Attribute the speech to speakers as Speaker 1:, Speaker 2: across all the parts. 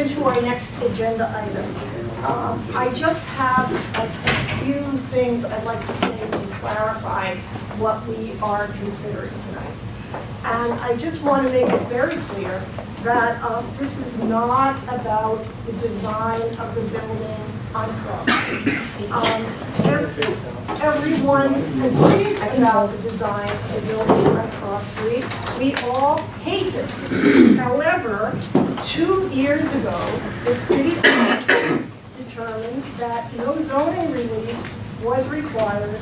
Speaker 1: into our next agenda item. I just have a few things I'd like to say to clarify what we are considering tonight. And I just want to make it very clear that this is not about the design of the building on Cross Street. Everyone agrees about the design of the building on Cross Street. We all hate it. However, 2 years ago, the city council determined that no zoning relief was required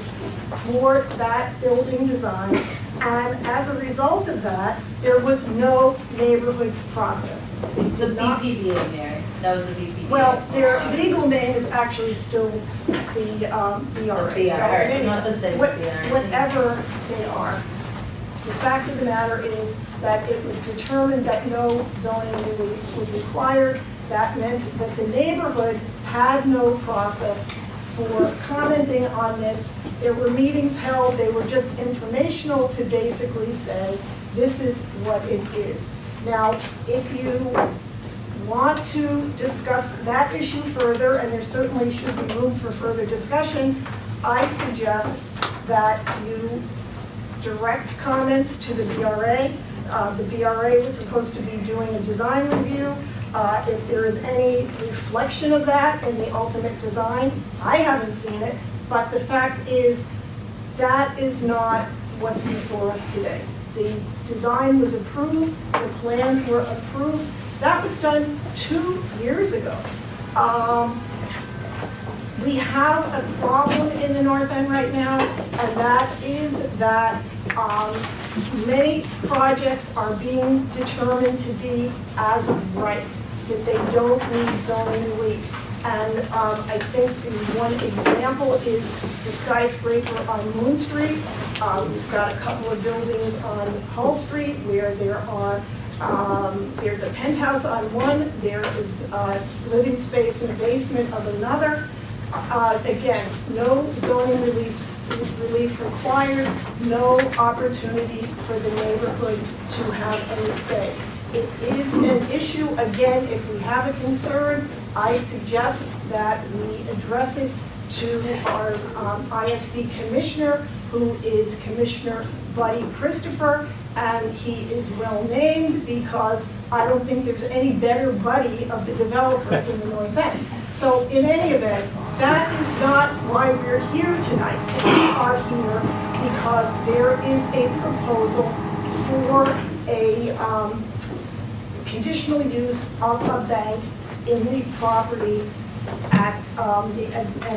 Speaker 1: for that building design, and as a result of that, there was no neighborhood process.
Speaker 2: The BPDA, Mary. That was the BPDA.
Speaker 1: Well, their legal name is actually still the BRA.
Speaker 2: It's not the same BRA.
Speaker 1: Whatever they are. The fact of the matter is that it was determined that no zoning relief was required. That meant that the neighborhood had no process for commenting on this. There were meetings held, they were just informational to basically say, this is what it is. Now, if you want to discuss that issue further, and there certainly should be room for further discussion, I suggest that you direct comments to the BRA. The BRA was supposed to be doing a design review. If there is any reflection of that in the ultimate design, I haven't seen it, but the fact is that is not what's before us today. The design was approved, the plans were approved. That was done 2 years ago. We have a problem in the North End right now, and that is that many projects are being determined to be as of right, that they don't need zoning relief. And I think the one example is the skyscraper on Moon Street. We've got a couple of buildings on Hull Street where there are there's a penthouse on one, there is living space in the basement of another. Again, no zoning relief required, no opportunity for the neighborhood to have any say. It is an issue, again, if we have a concern, I suggest that we address it to our ISD commissioner, who is Commissioner Buddy Christopher, and he is well named because I don't think there's any better buddy of the developers in the North End. So in any event, that is not why we're here tonight. We are here because there is a proposal for a conditional use of a bank in the property at, and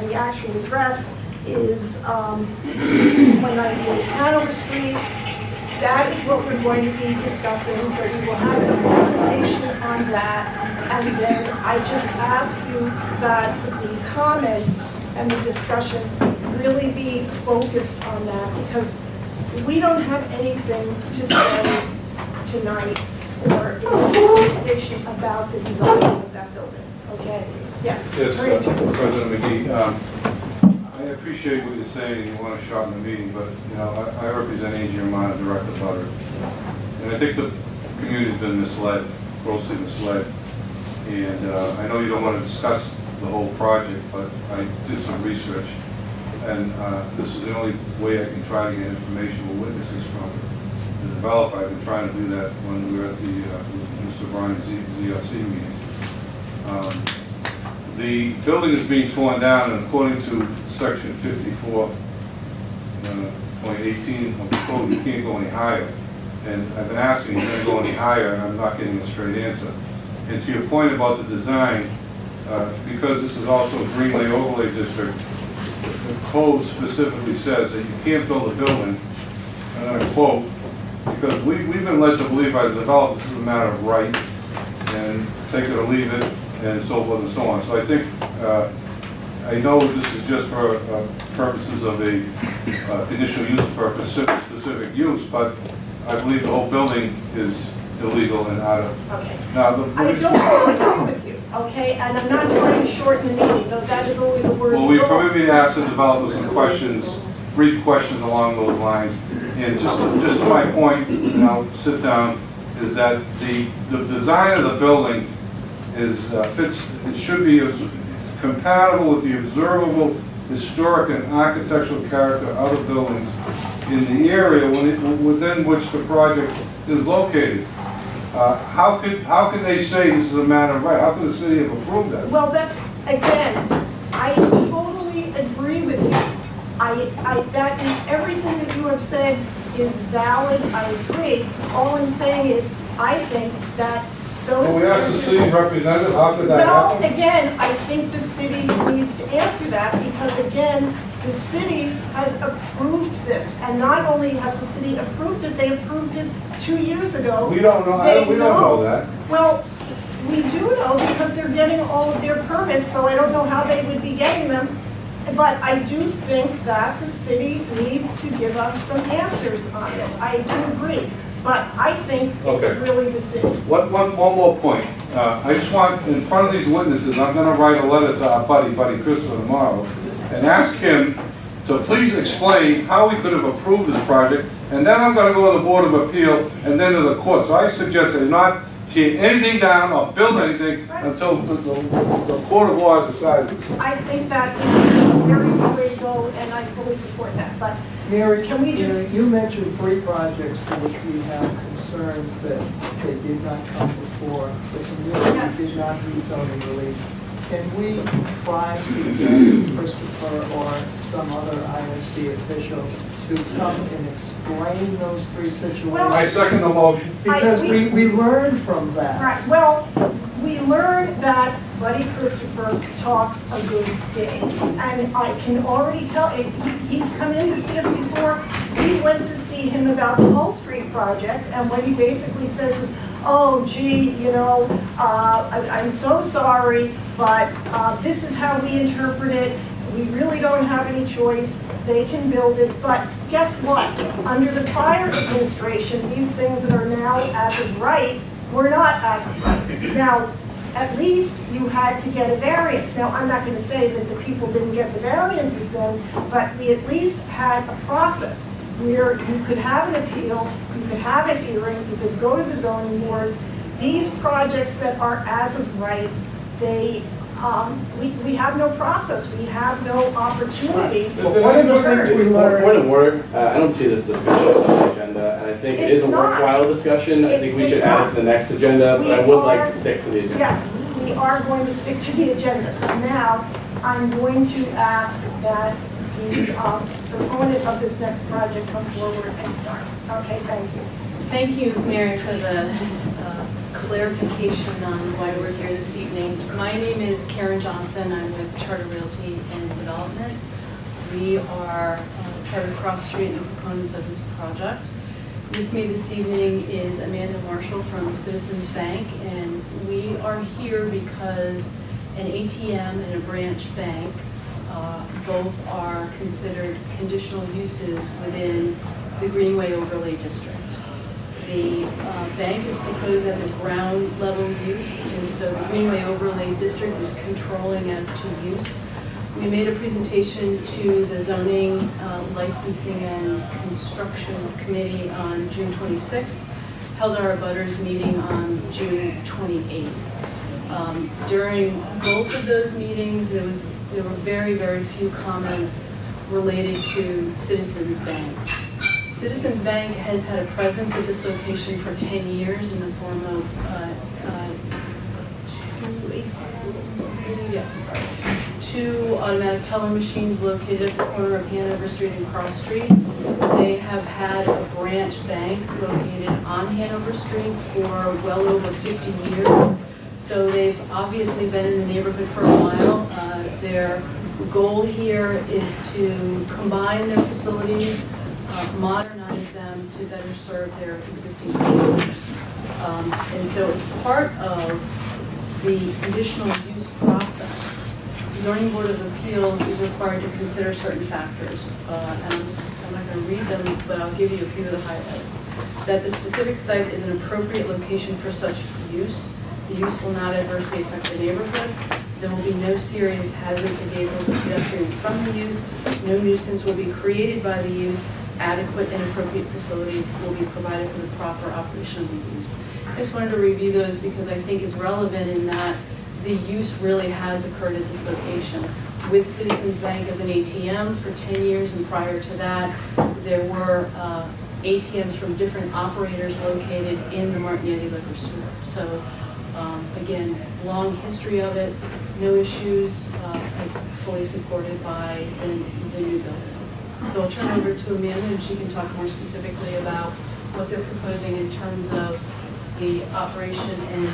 Speaker 1: the actual address is 198 Hanover Street. That is what we're going to be discussing, so we will have a presentation on that. And then I just ask you that the comments and the discussion really be focused on that, because we don't have anything to say tonight or in this conversation about the design of that building, okay? Yes.
Speaker 3: Yes, President McGee, I appreciate what you're saying, and you want to shorten the meeting, but you know, I represent Angie Armada, Director Butter, and I think the community's been misled, grossly misled, and I know you don't want to discuss the whole project, but I did some research, and this is the only way I can try to get information or witnesses from the developer. I've been trying to do that when we were at the Mr. Bryan's ZLC meeting. The building is being torn down, and according to Section 54.18 of the code, you can't go any higher. And I've been asking, you're going to go any higher, and I'm not getting a straight answer. And to your point about the design, because this is also a Greenway Overlay District, the code specifically says that you can't build a building, and I quote, because we've been led to believe by the developers this is a matter of right, and take it or leave it, and so forth and so on. So I think, I know this is just for purposes of a conditional use purpose, specific use, but I believe the whole building is illegal and out of.
Speaker 1: Okay.
Speaker 3: Now,
Speaker 1: I don't agree with you, okay? And I'm not trying to shorten the meeting, though that is always a word.
Speaker 3: Well, we permit me to ask the developers some questions, brief questions along those lines. And just to my point, and I'll sit down, is that the design of the building is, fits, it should be compatible with the observable historic and architectural character of other buildings in the area within which the project is located. How can they say this is a matter of right? How can the city have approved that?
Speaker 1: Well, that's, again, I totally agree with you. That is, everything that you have said is valid, I agree. All I'm saying is, I think that those.
Speaker 3: Well, we asked the city's representative, how could that
Speaker 1: Well,
Speaker 3: happen?
Speaker 1: again, I think the city needs to answer that, because again, the city has approved this. And not only has the city approved it, they approved it 2 years ago.
Speaker 3: We don't know, we don't know that.
Speaker 1: Well, we do know, because they're getting all of their permits, so I don't know how they would be getting them. But I do think that the city needs to give us some answers on this. I do agree. But I think it's
Speaker 3: Okay.
Speaker 1: really the city.
Speaker 3: One more point. I just want, in front of these witnesses, I'm gonna write a letter to our buddy Christopher tomorrow, and ask him to please explain how we could have approved this project, and then I'm gonna go to the Board of Appeal, and then to the court. So I suggest that not tear anything down or build anything until the Court of Law decides.
Speaker 1: I think that is a very good way to go, and I fully support that. But
Speaker 4: Mary,
Speaker 1: can we just?
Speaker 4: You mentioned 3 projects for which we have concerns that they did not come before the community,
Speaker 1: Yes.
Speaker 4: did not need zoning relief. Can we try to get Christopher or some other ISD official to come and explain those 3 situations?
Speaker 1: Well,
Speaker 3: I second the motion.
Speaker 4: Because we learned from that.
Speaker 1: Right, well, we learned that Buddy Christopher talks a good game. And I can already tell, he's come in to see us before. We went to see him about the Hull Street project, and what he basically says is, oh gee, you know, I'm so sorry, but this is how we interpret it. We really don't have any choice. They can build it, but guess what? Under the prior administration, these things that are now as of right were not as of right. Now, at least you had to get a variance. Now, I'm not going to say that the people didn't get the variances then, but we at least had a process where you could have an appeal, you could have a hearing, you could go to the zoning board. These projects that are as of right, they, we have no process, we have no opportunity.
Speaker 4: But one of the things we learned.
Speaker 5: Point of order, I don't see this discussion on the agenda, and I think it is a
Speaker 1: It's not.
Speaker 5: worthwhile discussion. I think we
Speaker 1: It's
Speaker 5: should add it
Speaker 1: not.
Speaker 5: to the next agenda, but I
Speaker 1: We
Speaker 5: would like
Speaker 1: are-
Speaker 5: to stick to the agenda.
Speaker 1: Yes, we are going to stick to the agenda. So now, I'm going to ask that the proponent of this next project come forward and start. Okay, thank you.
Speaker 2: Thank you, Mary, for the clarification on why we're here this evening. My name is Karen Johnson. I'm with Charter Realty and Development. We are Charter Cross Street and proponents of this project. With me this evening is Amanda Marshall from Citizens Bank, and we are here because an ATM and a branch bank both are considered conditional uses within the Greenway Overlay District. The bank is proposed as a ground level use, and so the Greenway Overlay District is controlling as to use. We made a presentation to the Zoning, Licensing and Construction Committee on June 26th, held our abutters meeting on June 28th. During both of those meetings, there were very, very few comments related to Citizens Bank. Citizens Bank has had a presence at this location for 10 years in the form of two automatic teller machines located at the corner of Hanover Street and Cross Street. They have had a branch bank located on Hanover Street for well over 50 years. So they've obviously been in the neighborhood for a while. Their goal here is to combine their facilities, modernize them to better serve their existing customers. And so as part of the conditional use process, the Zoning Board of Appeals is required to consider certain factors. And I'm not going to read them, but I'll give you a few of the highlights. That the specific site is an appropriate location for such use. The use will not adversely affect the neighborhood. There will be no serious hazard to vehicles or pedestrians from the use. No nuisance will be created by the use. adequate and appropriate facilities will be provided for the proper operation of the use. I just wanted to review those because I think it's relevant in that the use really has occurred at this location. With Citizens Bank as an ATM for 10 years, and prior to that, there were ATMs from different operators located in the Martignetti liquor store. So again, long history of it, no issues. It's fully supported by the new building. So I'll turn it over to Amanda and she can talk more specifically about what they're proposing in terms of the operation and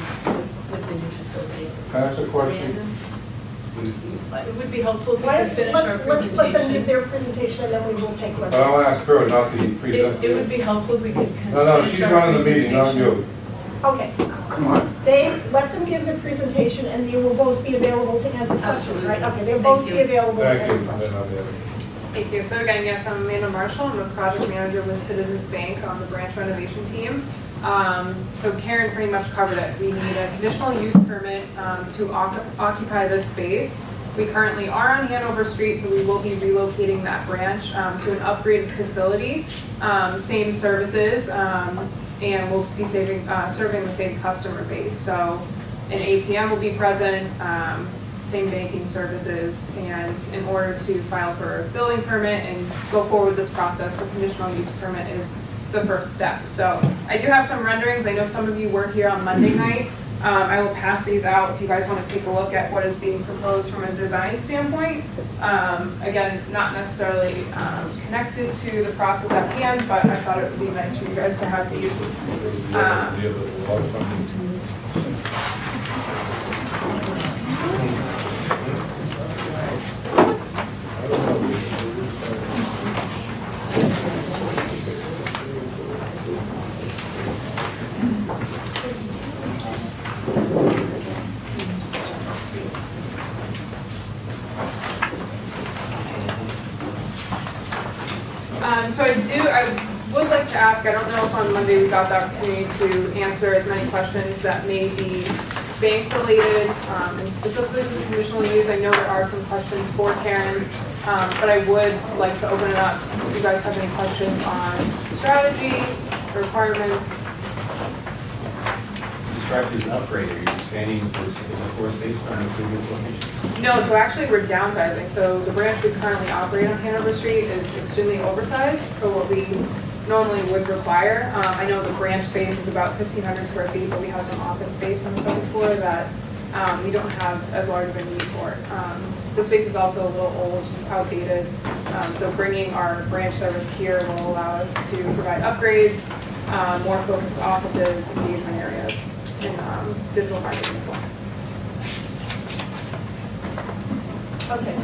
Speaker 2: with the new facility.
Speaker 3: Can I ask a question?
Speaker 2: Amanda?
Speaker 3: Please.
Speaker 2: It would be helpful if we
Speaker 1: Why-
Speaker 2: could finish our
Speaker 1: Let's let them give
Speaker 2: presentation.
Speaker 1: their presentation and then we will take
Speaker 3: I
Speaker 1: questions.
Speaker 3: want to ask her, not the
Speaker 2: It
Speaker 3: presenter.
Speaker 2: would be helpful if we could kind
Speaker 3: No,
Speaker 2: of
Speaker 3: no,
Speaker 2: finish
Speaker 3: she's
Speaker 2: our
Speaker 3: running the meeting, not
Speaker 2: presentation.
Speaker 3: you.
Speaker 1: Okay,
Speaker 3: Come on.
Speaker 1: let them give the presentation and you will both be available to answer questions,
Speaker 2: Absolutely.
Speaker 1: right? Okay, they'll
Speaker 2: Thank
Speaker 1: both
Speaker 2: you.
Speaker 1: be available to
Speaker 3: Thank you.
Speaker 1: answer questions.
Speaker 6: Thank you. So again, yes, I'm Amanda Marshall. I'm a project manager with Citizens Bank on the branch renovation team. So Karen pretty much covered it. We need a conditional use permit to occupy this space. We currently are on Hanover Street, so we will be relocating that branch to an upgraded facility, same services, and we'll be serving the same customer base. So an ATM will be present, same banking services, and in order to file for a building permit and go forward with this process, the conditional use permit is the first step. So I do have some renderings. I know some of you were here on Monday night. I will pass these out if you guys want to take a look at what is being proposed from a design standpoint. Again, not necessarily connected to the process at hand, but I thought it would be nice for you guys to have these. So I would like to ask, I don't know if on Monday we got the opportunity to answer as many questions that may be bank related, and specifically the conditional use. I know there are some questions for Karen, but I would like to open it up if you guys have any questions on strategy, requirements.
Speaker 7: Described as an upgrade, are you expanding this floor space from the previous location?
Speaker 6: No, so actually we're downsizing. So the branch we currently operate on Hanover Street is extremely oversized for what we normally would require. I know the branch space is about 1,500 square feet, but we have some office space on the second floor that we don't have as large of a need for. The space is also a little old, outdated. So bringing our branch service here will allow us to provide upgrades, more focused offices, engagement areas, and digital marketing as well.
Speaker 1: Okay.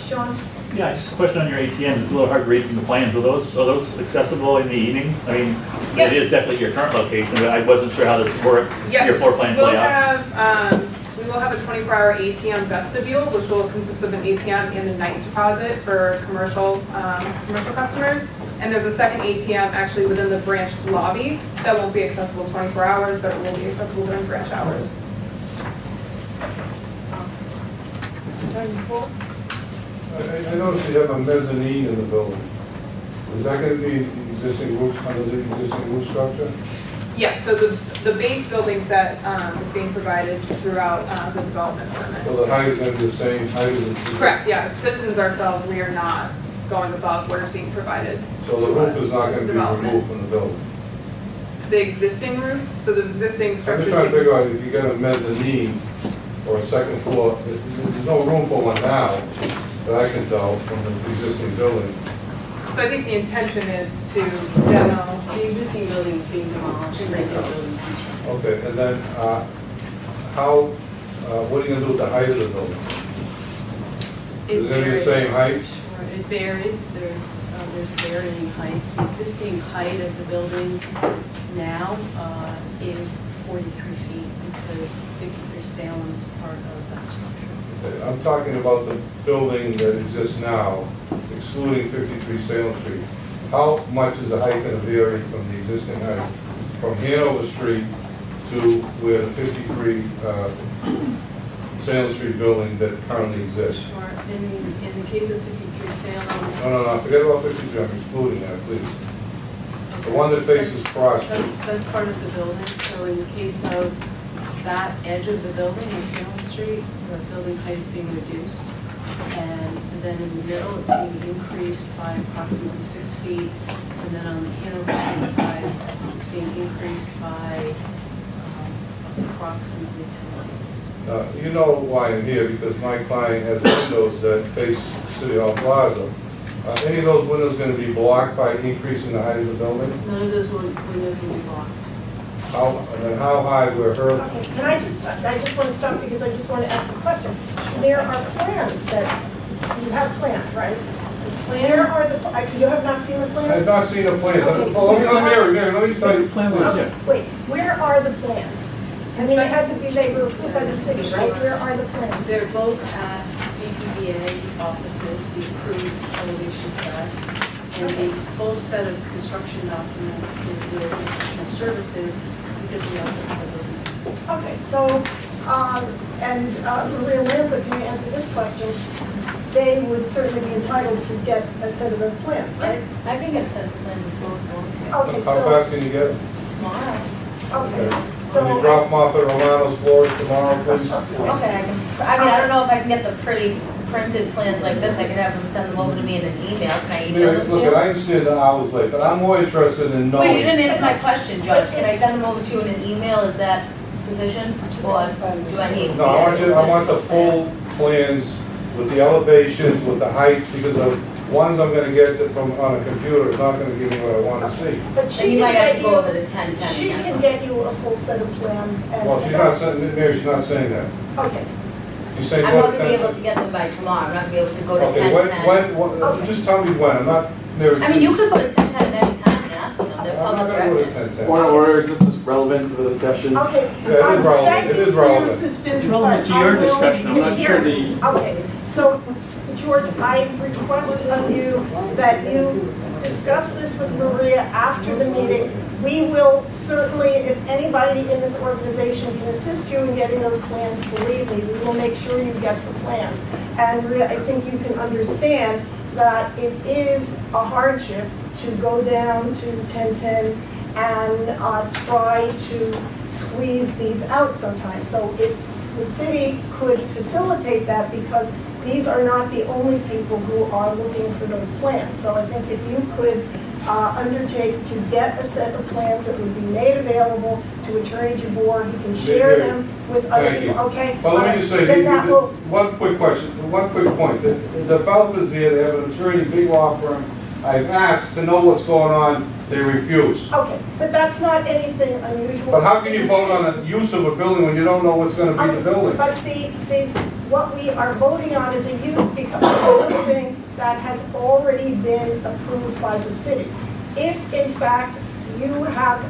Speaker 1: Sean?
Speaker 8: Yeah, just a question on your ATM. It's a little hard to read from the plans. Are those accessible in the evening? I mean,
Speaker 6: Yeah.
Speaker 8: it is definitely your current location, but I wasn't sure how this worked,
Speaker 6: Yes,
Speaker 8: your floor plan
Speaker 6: we will
Speaker 8: play out.
Speaker 6: We will have a 24-hour ATM vestibule, which will consist of an ATM and a night deposit for commercial customers. And there's a second ATM actually within the branch lobby that won't be accessible 24 hours, but it will be accessible during branch hours.
Speaker 3: I noticed you have a mezzanine in the building. Is that going to be existing roof, under the existing roof structure?
Speaker 6: Yes, so the base building set is being provided throughout the development permit.
Speaker 3: So the height is going to be the same height as the...
Speaker 6: Correct, yeah. Citizens ourselves, we are not going above what is being provided.
Speaker 3: So the roof is not going to be
Speaker 6: Development.
Speaker 3: removed from the building?
Speaker 6: The existing roof, so the existing
Speaker 3: I'm
Speaker 6: structure.
Speaker 3: just trying to figure out if you get a mezzanine or a second floor, there's no room for one now, that I can tell from the existing building.
Speaker 6: So I think the intention is to demo.
Speaker 2: The existing building is being demolished and making a building construction.
Speaker 3: Okay, and then what are you going to do with the height of the building? Is it going to be the same height?
Speaker 2: Sure, it varies. There's varying heights. The existing height of the building now is 43 feet because 53 Salem is part of that structure.
Speaker 3: Okay, I'm talking about the building that exists now, excluding 53 Salem Street. How much is the height going to vary from the existing height, from Hanover Street to where the 53 Salem Street building that currently exists?
Speaker 2: Sure. In the case of 53 Salem.
Speaker 3: No, forget about 53, I'm excluding that, please. The one that faces Cross Street.
Speaker 2: That's part of the building, so in the case of that edge of the building on Salem Street, the building height is being reduced. And then in the middle, it's being increased by approximately 6 feet. And then on the Hanover Street side, it's being increased by approximately 10 feet.
Speaker 3: You know why I'm here, because my client has windows that face City Hall Plaza. Any of those windows going to be blocked by increasing the height of the building?
Speaker 2: None of those windows will be blocked.
Speaker 3: And then how high were her?
Speaker 1: Okay, can I just want to stop because I just want to ask a question. There are plans that, you have plans, right? Where are the, you have not seen the
Speaker 3: I've
Speaker 1: plans?
Speaker 3: not seen the plans.
Speaker 1: Okay.
Speaker 3: Mary, let me tell you.
Speaker 1: Okay, wait, where are the plans? I mean, they were approved by the city, right? Where are the plans?
Speaker 2: They're both at BPDA offices, the approved elevation set, and the full set of construction documents is with professional services, because we also have a building.
Speaker 1: Okay, so, Maria Lanza, can you answer this question? They would certainly be entitled to get a set of those plans, right?
Speaker 2: I can get that plan before going
Speaker 1: Okay,
Speaker 3: How
Speaker 1: so,
Speaker 3: fast can you get them?
Speaker 2: tomorrow.
Speaker 1: okay,
Speaker 3: Can you
Speaker 1: so,
Speaker 3: drop them off at Romano's floors tomorrow, please?
Speaker 1: okay.
Speaker 9: I don't know if I can get the pretty printed plans like this. I could have them send them over to me in an email. Can I email
Speaker 3: Mary,
Speaker 9: them to
Speaker 3: look,
Speaker 9: you?
Speaker 3: I understand the hours late, but I'm more interested in knowing.
Speaker 9: Wait, you didn't answer my question, Judge. Can I send them over to you in an email? Is that sufficient? Or do I need?
Speaker 3: No, I want the full plans with the elevations, with the heights, because of ones I'm gonna get that from, on a computer, is not gonna give me what I wanna see.
Speaker 1: But
Speaker 9: And
Speaker 1: she
Speaker 9: you might
Speaker 1: can
Speaker 9: have
Speaker 1: get
Speaker 9: to go over
Speaker 1: you,
Speaker 9: the 1010
Speaker 1: she
Speaker 9: again.
Speaker 1: can get you a full set of plans and.
Speaker 3: Well, she's not saying, Mary, she's not saying that.
Speaker 1: Okay,
Speaker 3: She's saying
Speaker 9: I'm
Speaker 3: what?
Speaker 9: not gonna be able to get them by tomorrow. I'm not gonna be able to go to
Speaker 3: Okay,
Speaker 9: 1010.
Speaker 3: when, just tell me when, I'm not, Mary.
Speaker 9: I mean, you could go to 1010 at any time and ask for them. They're
Speaker 3: I'm not
Speaker 9: public
Speaker 3: gonna go to
Speaker 9: records.
Speaker 3: 10:10.
Speaker 5: Or is this relevant for the discussion?
Speaker 1: okay.
Speaker 3: Yeah, it is relevant.
Speaker 1: Thank
Speaker 3: It
Speaker 1: you
Speaker 3: is
Speaker 1: for your
Speaker 3: relevant.
Speaker 1: assistance,
Speaker 8: It's relevant
Speaker 1: but
Speaker 8: to your
Speaker 1: I will
Speaker 8: discussion. I'm not sure
Speaker 1: hear-
Speaker 8: the-
Speaker 1: Okay, so, George, I request of you that you discuss this with Maria after the meeting. We will certainly, if anybody in this organization can assist you in getting those plans, believe me, we will make sure you get the plans. And Maria, I think you can understand that it is a hardship to go down to 1010 and try to squeeze these out sometimes. So if the city could facilitate that, because these are not the only people who are looking for those plans. So I think if you could undertake to get a set of plans that would be made available to Attorney Jabor, he can share
Speaker 3: Mary,
Speaker 1: them with other
Speaker 3: thank you.
Speaker 1: people, okay?
Speaker 3: Well, let me just say,
Speaker 1: Then that will,
Speaker 3: one quick question, one quick point. The developers here, they have an attorney, big law firm. I've asked to know what's going on, they refuse.
Speaker 1: okay, but that's not anything unusual.
Speaker 3: But how can you vote on the use of a building when you don't know what's gonna be the building?
Speaker 1: But what we are voting on is a use because of something that has already been approved by the city. If in fact you have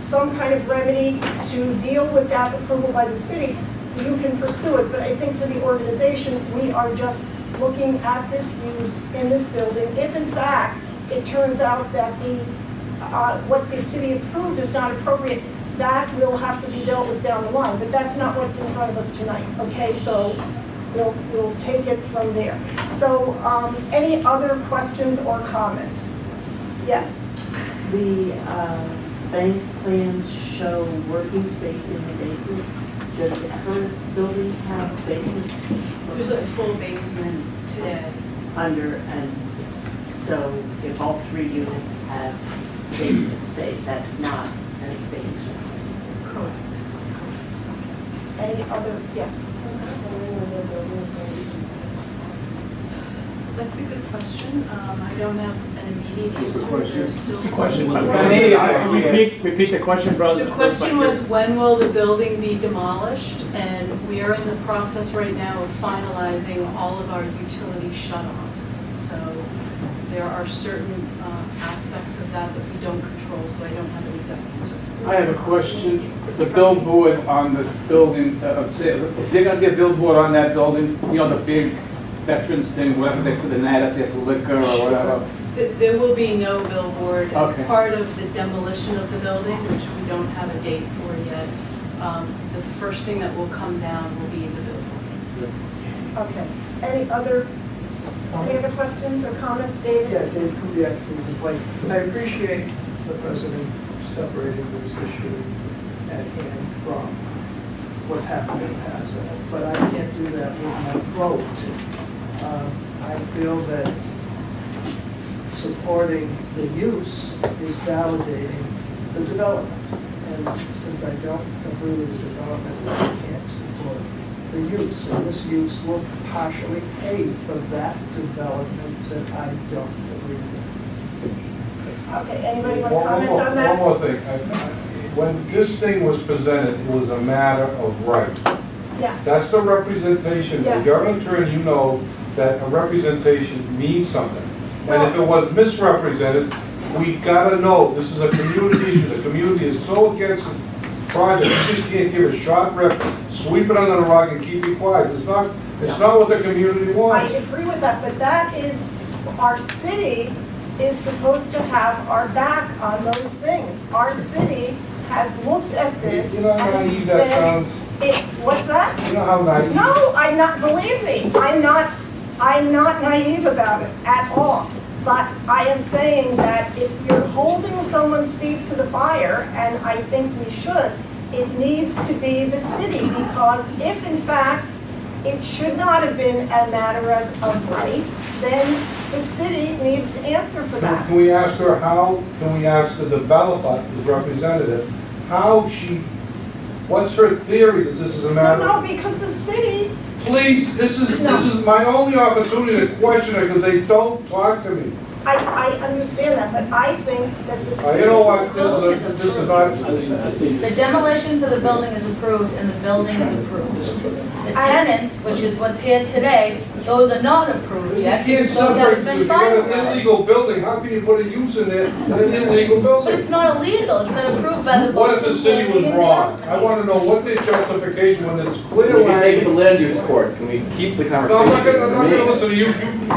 Speaker 1: some kind of remedy to deal with that approval by the city, you can pursue it. But I think for the organization, we are just looking at this use in this building. If in fact it turns out that what the city approved is not appropriate, that will have to be dealt with down the line, but that's not what's in front of us tonight, okay? So we'll take it from there. So any other questions or comments? Yes?
Speaker 10: The bank's plans show working space in the basement. Does the current building have a basement?
Speaker 2: There's a full basement today.
Speaker 10: Under, and so if all 3 units have basement space, that's not an expansion.
Speaker 2: Correct.
Speaker 1: Any other, yes?
Speaker 2: That's a good question. I don't have an immediate answer. There's still some.
Speaker 8: Repeat the question, brother.
Speaker 2: The question was, when will the building be demolished? And we are in the process right now of finalizing all of our utility shutoffs. So there are certain aspects of that that we don't control, so I don't have an exact answer.
Speaker 11: I have a question. The billboard on the building, is there going to be a billboard on that building? You know, the big veterans thing, whatever they put an ad up there for liquor or whatever?
Speaker 2: There will be no billboard. As
Speaker 11: Okay.
Speaker 2: part of the demolition of the building, which we don't have a date for yet, the first thing that will come down will be the billboard.
Speaker 1: Okay. Any other questions or comments, David?
Speaker 4: Yeah, Dave Kubiak from the complaint. I appreciate the president separating this issue at hand from what's happened in the past, but I can't do that with my vote. I feel that supporting the use is validating the development. And since I don't agree with the development, I can't support the use. And this use will partially pay for that development that I don't agree with.
Speaker 1: Okay, anybody want to comment on that?
Speaker 3: One more thing. When this thing was presented, it was a matter of right.
Speaker 1: Yes.
Speaker 3: That's the representation.
Speaker 1: Yes.
Speaker 3: As you're an attorney, you know that a representation means something. And if it was misrepresented, we gotta know, this is a community issue. The community is so against the project, you just can't give a short rip, sweep it under the rug and keep it quiet. It's not what the community
Speaker 1: I
Speaker 3: wants.
Speaker 1: agree with that, but that is, our city is supposed to have our back on those things. Our city has looked at this
Speaker 3: You know how
Speaker 1: and
Speaker 3: naive that
Speaker 1: said,
Speaker 3: sounds?
Speaker 1: what's that?
Speaker 3: You know how naive?
Speaker 1: No, I'm not, believe me, I'm not naive about it at all. But I am saying that if you're holding someone's feet to the fire, and I think we should, it needs to be the city, because if in fact it should not have been a matter of right, then the city needs to answer for that.
Speaker 3: Can we ask her how, can we ask the developer, his representative, what's her theory that this is a matter?
Speaker 1: No, because the city,
Speaker 3: Please, this is my only opportunity to question her because they don't talk to me.
Speaker 1: I understand that, but I think that the city.
Speaker 3: You know what, this is not.
Speaker 9: The demolition for the building is approved and the building is approved. The tenants, which is what's here today, those are not approved
Speaker 3: You
Speaker 9: yet.
Speaker 3: can't
Speaker 9: Those
Speaker 3: separate,
Speaker 9: haven't
Speaker 3: if
Speaker 9: been
Speaker 3: you got an
Speaker 9: finalized.
Speaker 3: illegal building, how can you put a use in there in an illegal
Speaker 9: But
Speaker 3: building?
Speaker 9: it's not illegal, it's been approved by the.
Speaker 3: What if the city was
Speaker 9: Planning and
Speaker 3: wrong? I
Speaker 9: Development.
Speaker 3: want to know what their justification when there's clear
Speaker 5: We can take it to
Speaker 3: language.
Speaker 5: land use court. Can we keep the
Speaker 3: No,
Speaker 5: conversation?
Speaker 3: I'm not gonna
Speaker 5: Me?
Speaker 3: listen to you.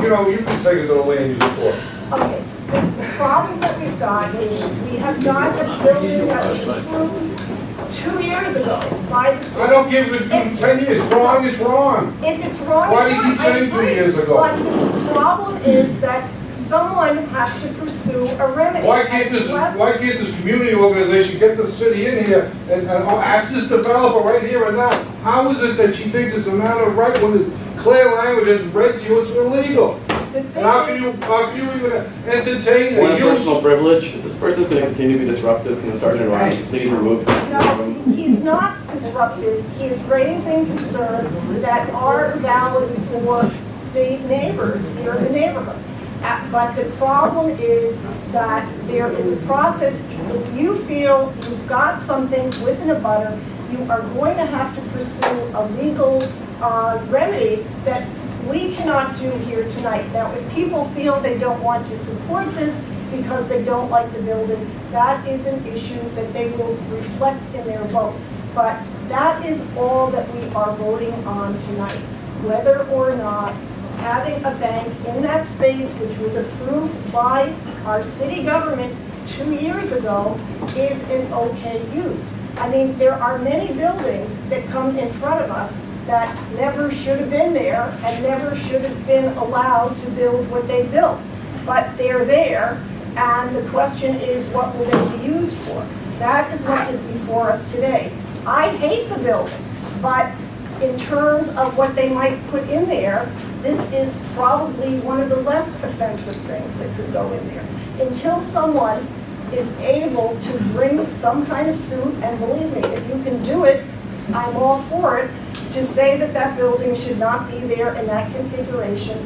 Speaker 3: You know, you can take it to the land use court.
Speaker 1: Okay, the problem that we've got is we have got a building that was approved 2 years ago by the city.
Speaker 3: I don't give it 10 years. Wrong is wrong.
Speaker 1: If it's wrong,
Speaker 3: Why
Speaker 1: it's
Speaker 3: do you
Speaker 1: wrong.
Speaker 3: keep
Speaker 1: I
Speaker 3: saying 2
Speaker 1: agree.
Speaker 3: years ago?
Speaker 1: But the problem is that someone has to pursue a remedy.
Speaker 3: Why can't this community organization get the city in here and ask this developer right here and now? How is it that she thinks it's a matter of right when the clear language is read to you, it's illegal?
Speaker 1: The
Speaker 3: And how can
Speaker 1: thing
Speaker 3: you even entertain
Speaker 5: One
Speaker 3: a
Speaker 5: of
Speaker 3: use?
Speaker 5: personal privilege. If this person's going to continue to be disruptive, can the sergeant Ryan please remove him from the
Speaker 1: no,
Speaker 5: room?
Speaker 1: he's not disruptive. He is raising concerns that are valid for the neighbors here in the neighborhood. But the problem is that there is a process. If you feel you've got something within a butter, you are going to have to pursue a legal remedy that we cannot do here tonight. Now, if people feel they don't want to support this because they don't like the building, that is an issue that they will reflect in their vote. But that is all that we are voting on tonight, whether or not having a bank in that space, which was approved by our city government 2 years ago, is an okay use. I mean, there are many buildings that come in front of us that never should have been there and never should have been allowed to build what they built. But they're there, and the question is, what will they be used for? That is what is before us today. I hate the building, but in terms of what they might put in there, this is probably one of the less offensive things that could go in there. Until someone is able to bring some kind of suit, and believe me, if you can do it, I'm all for it, to say that that building should not be there in that configuration.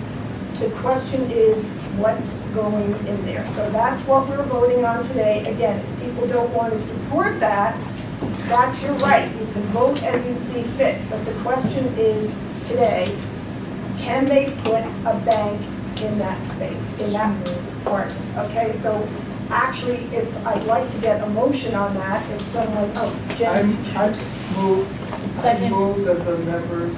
Speaker 1: The question is, what's going in there? So that's what we're voting on today. Again, if people don't want to support that, that's your right. You can vote as you see fit. But the question is, today, can they put a bank in that space, in that part? Okay, so actually, if I'd like to get a motion on that, if someone, Jen.
Speaker 4: I move
Speaker 9: Second.
Speaker 4: that the members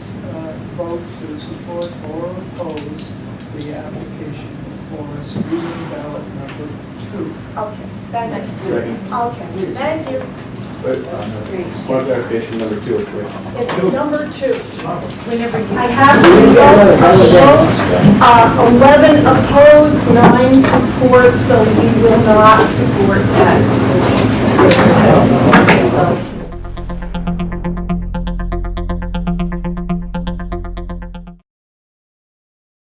Speaker 4: vote to support or oppose the application before us using ballot number 2.
Speaker 1: Okay, thank you.
Speaker 5: Second.
Speaker 1: Okay, thank you.
Speaker 5: Point of clarification, number 2, if quick.
Speaker 1: It's number 2.
Speaker 9: Whenever you.
Speaker 1: I have the results of vote, 11 opposed, 9 support, so we will not support that.
Speaker 9: So